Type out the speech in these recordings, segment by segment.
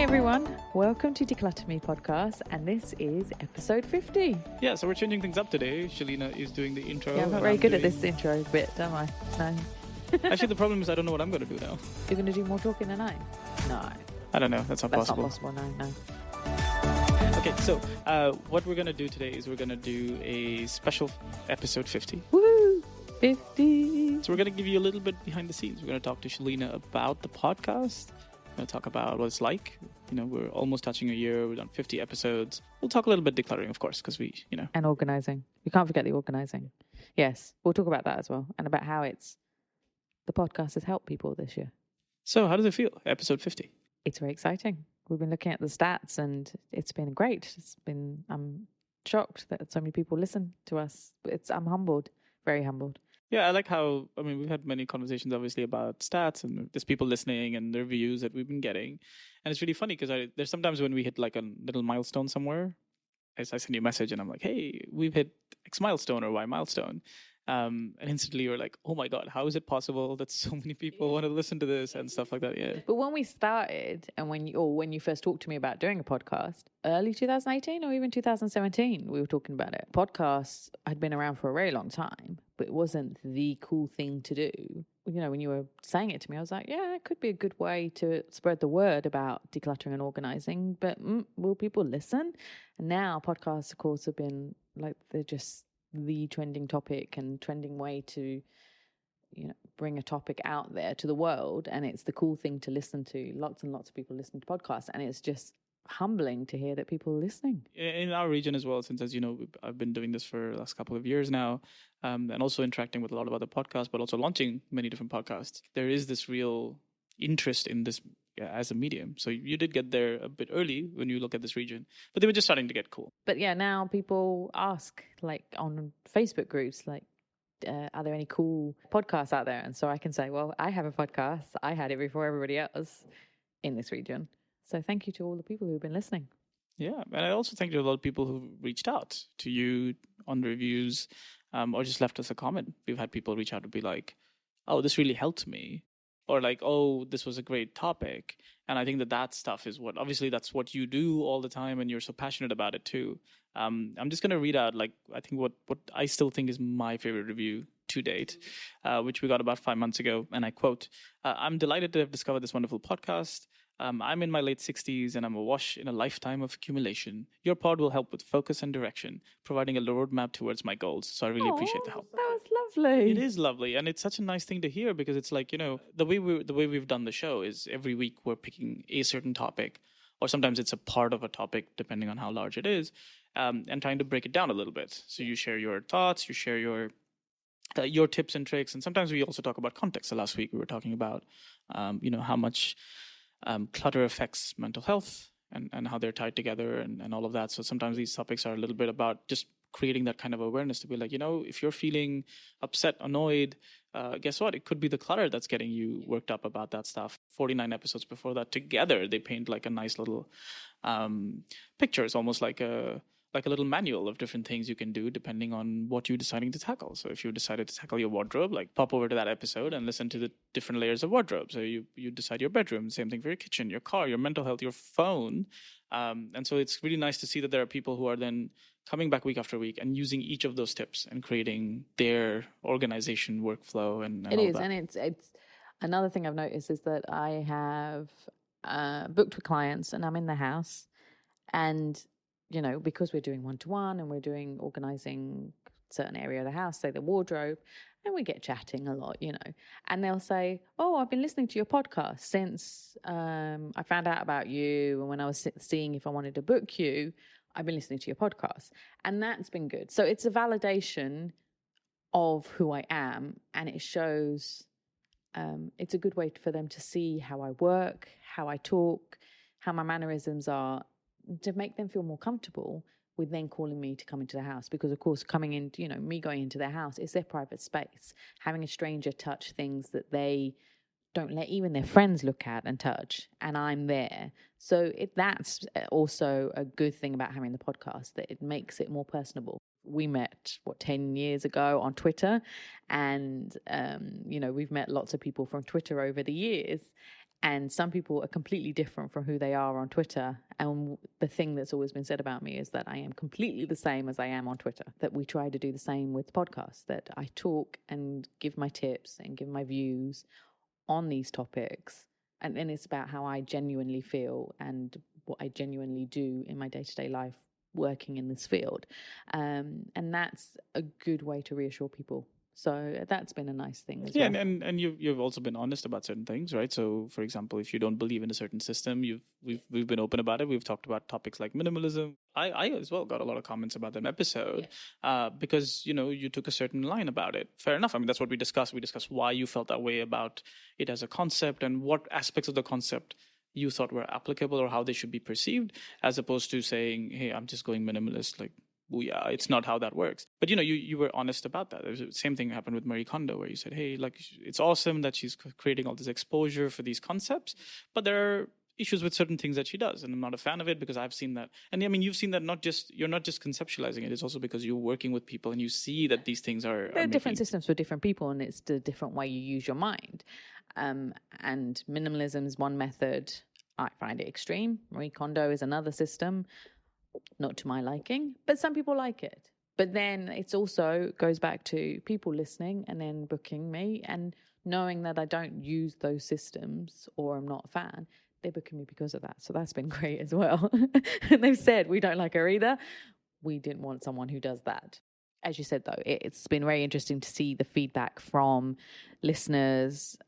everyone, welcome to Decluttr Me podcast, and this is episode 50. Yeah, so we're changing things up today. Shelina is doing the intro. Yeah, I'm not very good at this intro bit, am I? No. Actually, the problem is I don't know what I'm going to do now. You're going to do more talking than I? No. I don't know. That's not possible. That's not possible, no. Okay, so what we're going to do today is we're going to do a special episode 50. Woo! 50! So we're going to give you a little bit behind the scenes. We're going to talk to Shelina about the podcast. We're going to talk about what it's like. You know, we're almost touching a year. We've done 50 episodes. We'll talk a little bit decluttering, of course, because And organising. You can't forget the organising. Yes, we'll talk about that as well. And about how the podcast has helped people this year. So how does it feel? Episode 50. It's very exciting. We've been looking at the stats and it's been great. I'm shocked that so many people listen to us. I'm humbled, very humbled. Yeah, I like how, we've had many conversations, obviously, about stats and there's people listening and the reviews that we've been getting. And it's really funny because there's sometimes when we hit like a little milestone somewhere, I send you a message and I'm like, hey, we've hit X milestone or Y milestone. And instantly you're like, oh my God, how is it possible that so many people want to listen to this and stuff like that? Yeah. But when we started and when you first talked to me about doing a podcast, early 2018 or even 2017, we were talking about it. Podcasts had been around for a very long time, but it wasn't the cool thing to do. You know, when you were saying it to me, I was like, yeah, it could be a good way to spread the word about decluttering and organising, but will people listen? And now podcasts, of course, have been like, they're just the trending topic and trending way to, bring a topic out there to the world. And it's the cool thing to listen to. Lots and lots of people listen to podcasts, and it's just humbling to hear that people are listening. In our region as well, since, as you know, I've been doing this for the last couple of years now, and also interacting with a lot of other podcasts, but also launching many different podcasts. There is this real interest in this as a medium. So you did get there a bit early when you look at this region, but they were just starting to get cool. But yeah, now people ask, like on Facebook groups, like, are there any cool podcasts out there? And so I can say, well, I have a podcast. I had it before everybody else in this region. So thank you to all the people who've been listening. Yeah, and I also thank you to a lot of people who reached out to you on the reviews or just left us a comment. We've had people reach out to be like, oh, this really helped me. Or like, oh, this was a great topic. And I think that stuff is that's what you do all the time and you're so passionate about it too. I'm just going to read out, like, I think what I still think is my favorite review to date, which we got about 5 months ago. And I quote, I'm delighted to have discovered this wonderful podcast. I'm in my late 60s and I'm awash in a lifetime of accumulation. Your pod will help with focus and direction, providing a roadmap towards my goals. So I really appreciate the help. That was lovely. It is lovely. And it's such a nice thing to hear because it's like, the way we've done the show is every week we're picking a certain topic, or sometimes it's a part of a topic, depending on how large it is, and trying to break it down a little bit. So you share your thoughts, you share your tips and tricks. And sometimes we also talk about context. So last week we were talking about, how much clutter affects mental health and how they're tied together and all of that. So sometimes these topics are a little bit about just creating that kind of awareness to be like, if you're feeling upset, annoyed, guess what? It could be the clutter that's getting you worked up about that stuff. 49 episodes before that together, they paint like a nice little picture. It's almost like a little manual of different things you can do depending on what you're deciding to tackle. So if you decided to tackle your wardrobe, like pop over to that episode and listen to the different layers of wardrobe. So you decide your bedroom, same thing for your kitchen, your car, your mental health, your phone. And so it's really nice to see that there are people who are then coming back week after week and using each of those tips and creating their organization workflow and it all is, that. and it's another thing I've noticed is that I have booked with clients and I'm in the house and because we're doing one-to-one and we're doing organising certain area of the house, say the wardrobe, and we get chatting a lot, and they'll say, oh, I've been listening to your podcast since I found out about you, and when I was seeing if I wanted to book you, I've been listening to your podcast. And that's been good. So it's a validation of who I am, and it shows it's a good way for them to see how I work, how I talk, how my mannerisms are, to make them feel more comfortable with then calling me to come into the house. Because, of course, coming in, me going into their house is their private space. Having a stranger touch things that they don't let even their friends look at and touch, and I'm there. So that's also a good thing about having the podcast, that it makes it more personable. We met, 10 years ago on Twitter, and, we've met lots of people from Twitter over the years. And some people are completely different from who they are on Twitter. And the thing that's always been said about me is that I am completely the same as I am on Twitter, that we try to do the same with podcasts, that I talk and give my tips and give my views on these topics. And then it's about how I genuinely feel and what I genuinely do in my day-to-day life working in this field. And that's a good way to reassure people. So that's been a nice thing as Yeah, well. and you've also been honest about certain things, right? So, for example, if you don't believe in a certain system, we've been open about it. We've talked about topics like minimalism. I as well got a lot of comments about that episode because you took a certain line about it. Fair enough. I mean, that's what we discussed. We discussed why you felt that way about it as a concept and what aspects of the concept you thought were applicable or how they should be perceived, as opposed to saying, "Hey, I'm just going minimalist." Like, yeah, it's not how that works. But you were honest about that. The same thing happened with Marie Kondo, where you said, hey, like, it's awesome that she's creating all this exposure for these concepts, but there are issues with certain things that she does, and I'm not a fan of it because I've seen that. And I mean, you've seen that you're not just conceptualizing it, it's also because you're working with people and you see that these things are there are different systems for different people, and it's the different way you use your mind. And minimalism is one method. I find it extreme. Marie Kondo is another system. Not to my liking, but some people like it. But then it's also goes back to people listening and then booking me and knowing that I don't use those systems or I'm not a fan. They're booking me because of that. So that's been great as well. And they've said, we don't like her either. We didn't want someone who does that. As you said, though, it's been very interesting to see the feedback from listeners,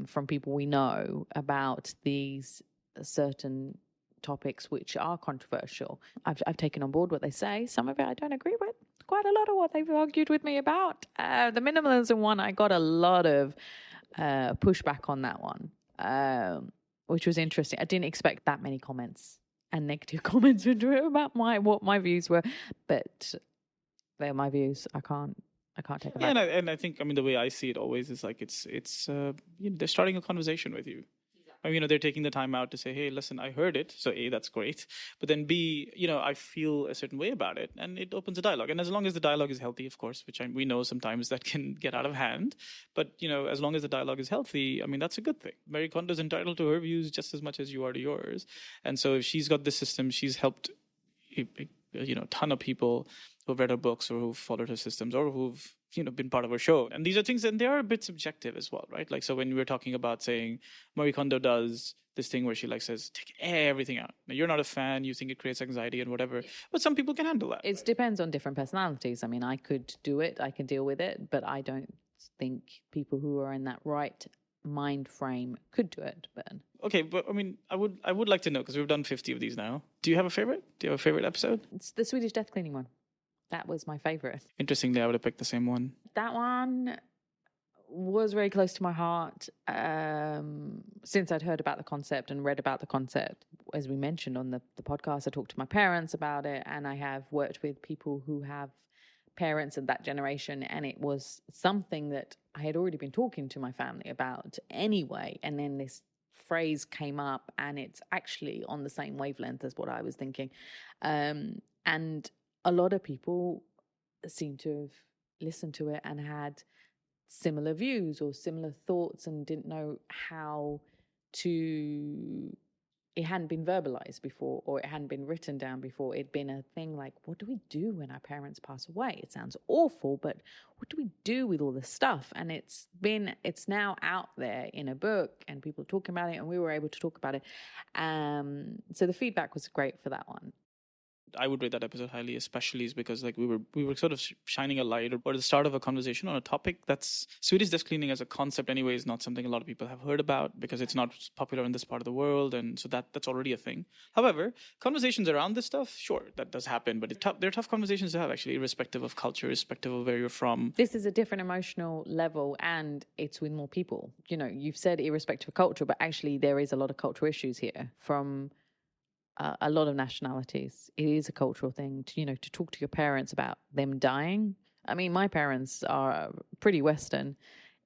from people we know about these certain topics which are controversial. I've taken on board what they say. Some of it I don't agree with. Quite a lot of what they've argued with me about. The minimalism one, I got a lot of pushback on that one, which was interesting. I didn't expect that many comments and negative comments about what my views were, but they're my views. I can't take them back. And I think, I mean, the way I see it always is like it's they're starting a conversation with you. I mean, they're taking the time out to say, hey, listen, I heard it. So A, that's great. But then B, I feel a certain way about it. And it opens a dialogue. And as long as the dialogue is healthy, of course, which we know sometimes that can get out of hand. But, as long as the dialogue is healthy, I mean, that's a good thing. Marie Kondo is entitled to her views just as much as you are to yours. And so if she's got this system, she's helped a ton of people who've read her books or who've followed her systems or who've been part of her show. And these are things, and they are a bit subjective as well, right? Like, so when we were talking about saying Marie Kondo does this thing where she says, take everything out. Now, you're not a fan, you think it creates anxiety and whatever, but some people can handle that. It depends on different personalities. I mean, I could do it, I can deal with it, but I don't think people who are in that right mind frame could do it. But okay, but I mean, I would like to know, because we've done 50 of these now. Do you have a favorite? Do you have a favorite episode? It's the Swedish death cleaning one. That was my favorite. Interestingly, I would have picked the same one. That one was very close to my heart since I'd heard about the concept and read about the concept. As we mentioned on the podcast, I talked to my parents about it, and I have worked with people who have parents of that generation, and it was something that I had already been talking to my family about anyway, and then this phrase came up, and it's actually on the same wavelength as what I was thinking. And a lot of people seem to have listened to it and had similar views or similar thoughts and didn't know how to... It hadn't been verbalized before, or it hadn't been written down before. It'd been a thing like, what do we do when our parents pass away? It sounds awful, but what do we do with all this stuff? And it's now out there in a book, and people are talking about it, and we were able to talk about it. So the feedback was great for that one. I would rate that episode highly, especially is because we were sort of shining a light or the start of a conversation on a topic that's Swedish desk cleaning as a concept anyway is not something a lot of people have heard about because it's not popular in this part of the world, and so that's already a thing. However, conversations around this stuff, sure, that does happen, but they're tough conversations to have, actually, irrespective of culture, irrespective of where you're from. This is a different emotional level, and it's with more people. You've said irrespective of culture, but actually there is a lot of cultural issues here from a lot of nationalities. It is a cultural thing to talk to your parents about them dying. I mean, my parents are pretty Western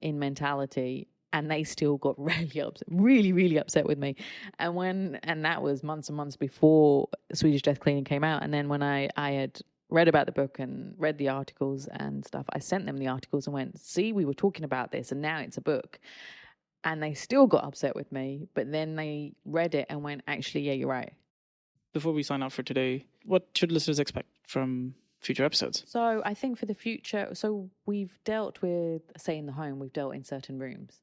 in mentality, and they still got really, really upset with me. And that was months and months before Swedish Death Cleaning came out. And then when I had read about the book and read the articles and stuff, I sent them the articles and went, see, we were talking about this, and now it's a book. and they still got upset with me, but then they read it and went, actually, yeah, you're right. Before we sign out for today, what should listeners expect from future episodes? So I think for the future, so we've dealt with, say in the home, we've dealt in certain rooms,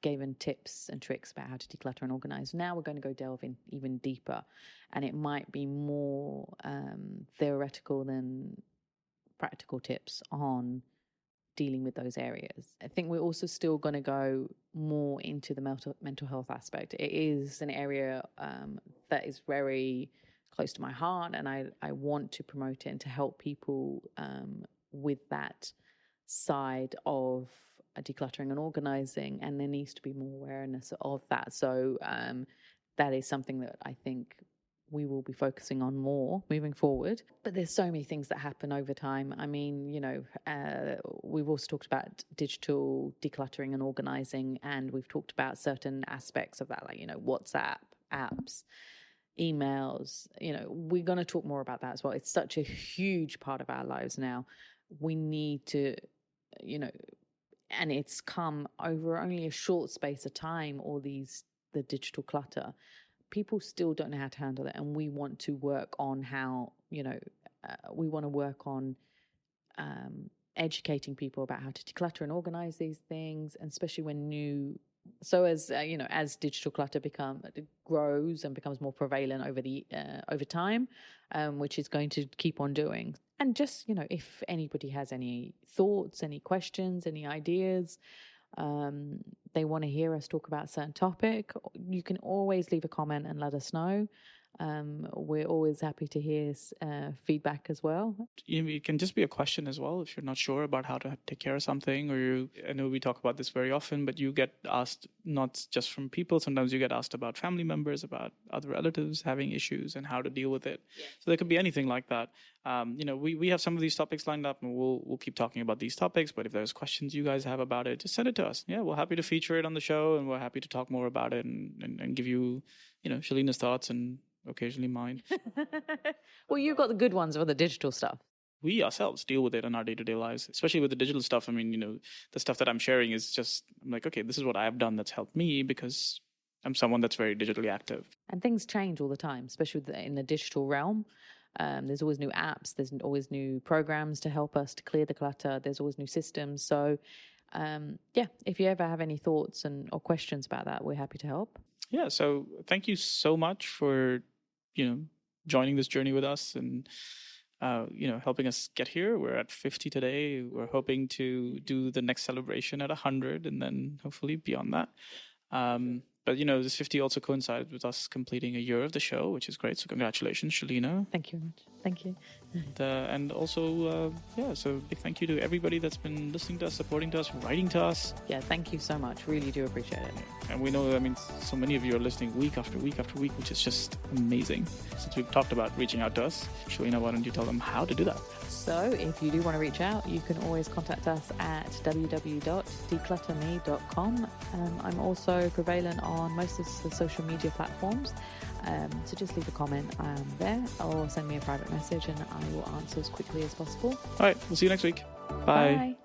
given tips and tricks about how to declutter and organize. Now we're going to go delve in even deeper, and it might be more theoretical than practical tips on dealing with those areas. I think we're also still going to go more into the mental health aspect. It is an area that is very close to my heart, and I want to promote it and to help people with that side of decluttering and organizing, and there needs to be more awareness of that. So that is something that I think we will be focusing on more moving forward. But there's so many things that happen over time. I mean, we've also talked about digital decluttering and organizing, and we've talked about certain aspects of that, like, WhatsApp, apps, emails. We're going to talk more about that as well. It's such a huge part of our lives now. We need to, and it's come over only a short space of time, the digital clutter. People still don't know how to handle it, and we want to work on how, we want to work on educating people about how to declutter and organize these things, and especially when as digital clutter grows and becomes more prevalent over time, which is going to keep on doing. And just, if anybody has any thoughts, any questions, any ideas, they want to hear us talk about a certain topic, you can always leave a comment and let us know. We're always happy to hear feedback as well. It can just be a question as well if you're not sure about how to take care of something, or I know we talk about this very often, but you get asked not just from people. Sometimes you get asked about family members, about other relatives having issues and how to deal with it. Yeah. So there could be anything like that. We have some of these topics lined up, and we'll keep talking about these topics. But if there's questions you guys have about it, just send it to us. Yeah, we're happy to feature it on the show, and we're happy to talk more about it and give you, Shelina's thoughts and occasionally mine. Well, you got the good ones for the digital stuff. We ourselves deal with it in our day-to-day lives, especially with the digital stuff. I mean, the stuff that I'm sharing is just, I'm like, okay, this is what I've done that's helped me because I'm someone that's very digitally active. And things change all the time, especially in the digital realm. There's always new apps. There's always new programs to help us to clear the clutter. There's always new systems. So, if you ever have any thoughts or questions about that, we're happy to help. Yeah, so thank you so much for joining this journey with us and, helping us get here. We're at 50 today. We're hoping to do the next celebration at 100 and then hopefully beyond that. But, this 50 also coincided with us completing a year of the show, which is great. So congratulations, Shelina. Thank you very much. Thank you. And also, so big thank you to everybody that's been listening to us, supporting to us, writing to us. Yeah, thank you so much. Really do appreciate it. And we know, so many of you are listening week after week after week, which is just amazing. Since we've talked about reaching out to us, Shelina, why don't you tell them how to do that? So if you do want to reach out, you can always contact us at www.declutterme.com. I'm also prevalent on most of the social media platforms. So just leave a comment there or send me a private message and I will answer as quickly as possible. All right. We'll see you next week. Bye. Bye.